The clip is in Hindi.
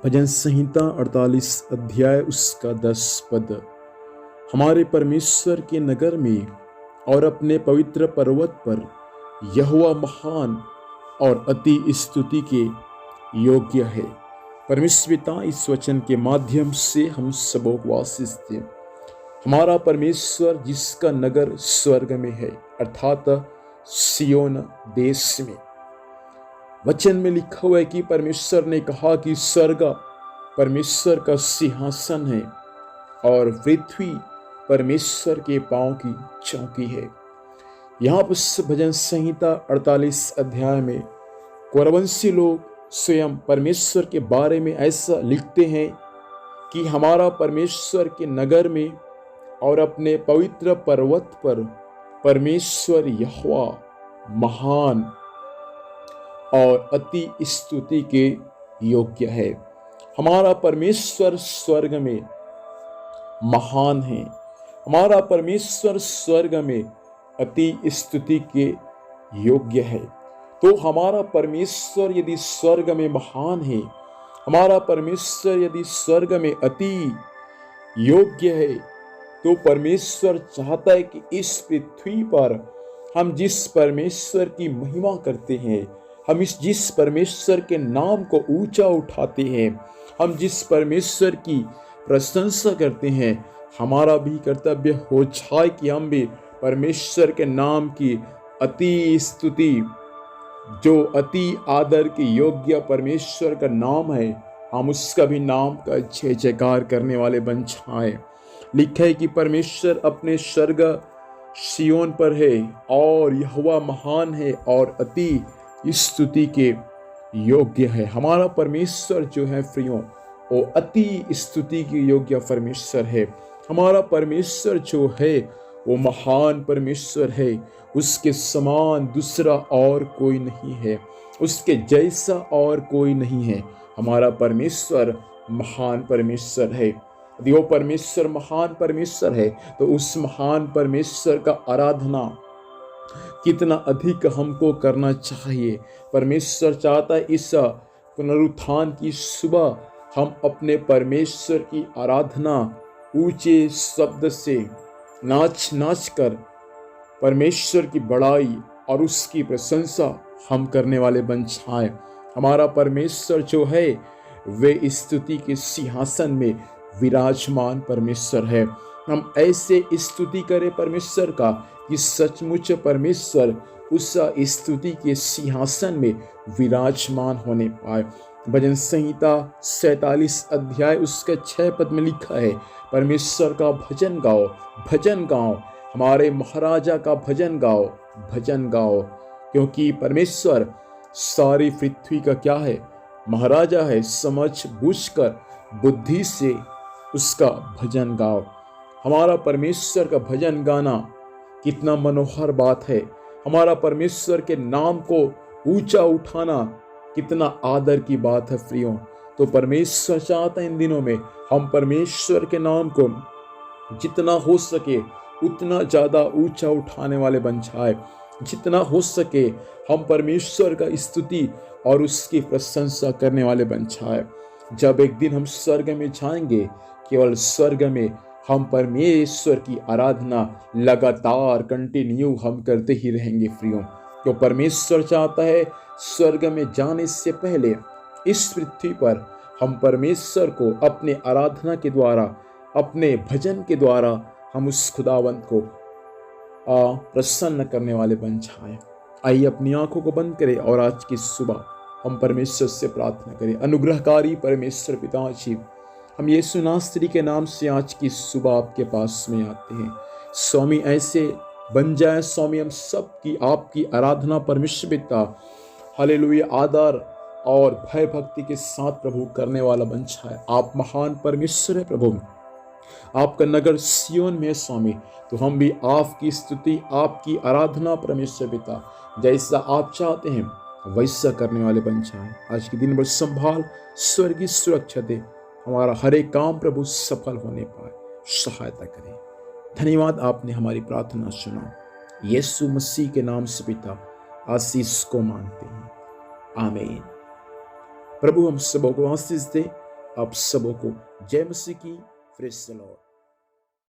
भजन संहिता 48 अध्याय उसका 10 पद। हमारे परमेश्वर के नगर में और अपने पवित्र पर्वत पर यहोवा महान और अति स्तुति के योग्य है। परमेश्वर पिता इस वचन के माध्यम से हम सबों को आशीष दे। हमारा परमेश्वर जिसका नगर स्वर्ग में है, अर्थात सियोन देश में। वचन में लिखा हुआ है कि परमेश्वर ने कहा कि स्वर्ग परमेश्वर का सिंहासन है और पृथ्वी परमेश्वर के पांव की चौकी है। यहाँ पर भजन संहिता 48 अध्याय में कौरवंशी लोग स्वयं परमेश्वर के बारे में ऐसा लिखते हैं कि हमारा परमेश्वर के नगर में और अपने पवित्र पर्वत पर परमेश्वर यहोवा महान और अति स्तुति के योग्य है। हमारा परमेश्वर स्वर्ग में महान है। हमारा परमेश्वर स्वर्ग में अति स्तुति के योग्य है। तो हमारा परमेश्वर यदि स्वर्ग में महान है, हमारा परमेश्वर यदि स्वर्ग में अति योग्य है, तो परमेश्वर चाहता है कि इस पृथ्वी पर हम जिस परमेश्वर की महिमा करते हैं, हम जिस परमेश्वर के नाम को ऊंचा उठाते हैं, हम जिस परमेश्वर की प्रशंसा करते हैं, हमारा भी कर्तव्य हो जाए कि हम भी परमेश्वर के नाम की अति स्तुति, जो अति आदर के योग्य परमेश्वर का नाम है, हम उसका भी नाम का जय जयकार करने वाले बन जाएं। लिखा है कि परमेश्वर अपने स्वर्ग सियोन पर है और यहोवा महान है और अति स्तुति के योग्य है। हमारा परमेश्वर जो है प्रियो, वो अति स्तुति के योग्य परमेश्वर है। हमारा परमेश्वर जो है वो महान परमेश्वर है। उसके समान दूसरा और कोई नहीं है, उसके जैसा और कोई नहीं है। हमारा परमेश्वर महान परमेश्वर है। यदि वो परमेश्वर महान परमेश्वर है, तो उस महान परमेश्वर का आराधना कितना अधिक हमको करना चाहिए। परमेश्वर चाहता है इस पुनरुत्थान की सुबह हम अपने परमेश्वर की आराधना ऊंचे शब्द से नाच नाच कर परमेश्वर की बड़ाई और उसकी प्रशंसा हम करने वाले बन जाएं। हमारा परमेश्वर जो है वे स्तुति के सिंहासन में विराजमान परमेश्वर है। हम ऐसे स्तुति करें परमेश्वर का कि सचमुच परमेश्वर उस स्तुति के सिंहासन में विराजमान होने पाए। भजन संहिता 47 अध्याय उसके 6 पद में लिखा है, परमेश्वर का भजन गाओ, भजन गाओ, हमारे महाराजा का भजन गाओ, भजन गाओ, क्योंकि परमेश्वर सारी पृथ्वी का क्या है, महाराजा है। समझ बूझकर बुद्धि से उसका भजन गाओ। हमारा परमेश्वर का भजन गाना कितना मनोहर बात है। हमारा परमेश्वर के नाम को ऊंचा उठाना कितना आदर की बात है प्रियो। तो परमेश्वर चाहता है इन दिनों में हम परमेश्वर के नाम को जितना हो सके उतना ज़्यादा ऊंचा उठाने वाले बन जाए। जितना हो सके हम परमेश्वर का स्तुति और उसकी प्रशंसा करने वाले बन जाए। जब एक दिन हम स्वर्ग में जाएंगे, केवल स्वर्ग में हम परमेश्वर की आराधना लगातार कंटिन्यू हम करते ही रहेंगे प्रियो। तो परमेश्वर चाहता है स्वर्ग में जाने से पहले इस पृथ्वी पर हम परमेश्वर को अपने आराधना के द्वारा, अपने भजन के द्वारा हम उस खुदावंत को प्रसन्न करने वाले बन जाएं। आइए अपनी आंखों को बंद करें और आज की सुबह हम परमेश्वर से प्रार्थना करें। अनुग्रहकारी परमेश्वर पिताजी, हम यीशु नासरी के नाम से आज की सुबह आपके पास में आते हैं। स्वामी ऐसे बन जाए स्वामी हम सब की आपकी आराधना परमेश्वर पिता हालेलुया आदर और भय भक्ति के साथ प्रभु करने वाला बन जाए। आप महान परमेश्वर है प्रभु, आपका नगर सियोन में स्वामी, तो हम भी आपकी स्तुति आपकी आराधना परमेश्वर पिता जैसा आप चाहते हैं वैसा करने वाले बन जाए। आज के दिन भर संभाल, स्वर्गीय सुरक्षा दे, हमारा हर एक काम प्रभु सफल होने पाए सहायता करें। धन्यवाद, आपने हमारी प्रार्थना सुना। यीशु मसीह के नाम से पिता आशीष को मांगते हैं, आमीन। प्रभु हम सबों को आशीष दे आप सबों को जय मसीह की। Praise the Lord.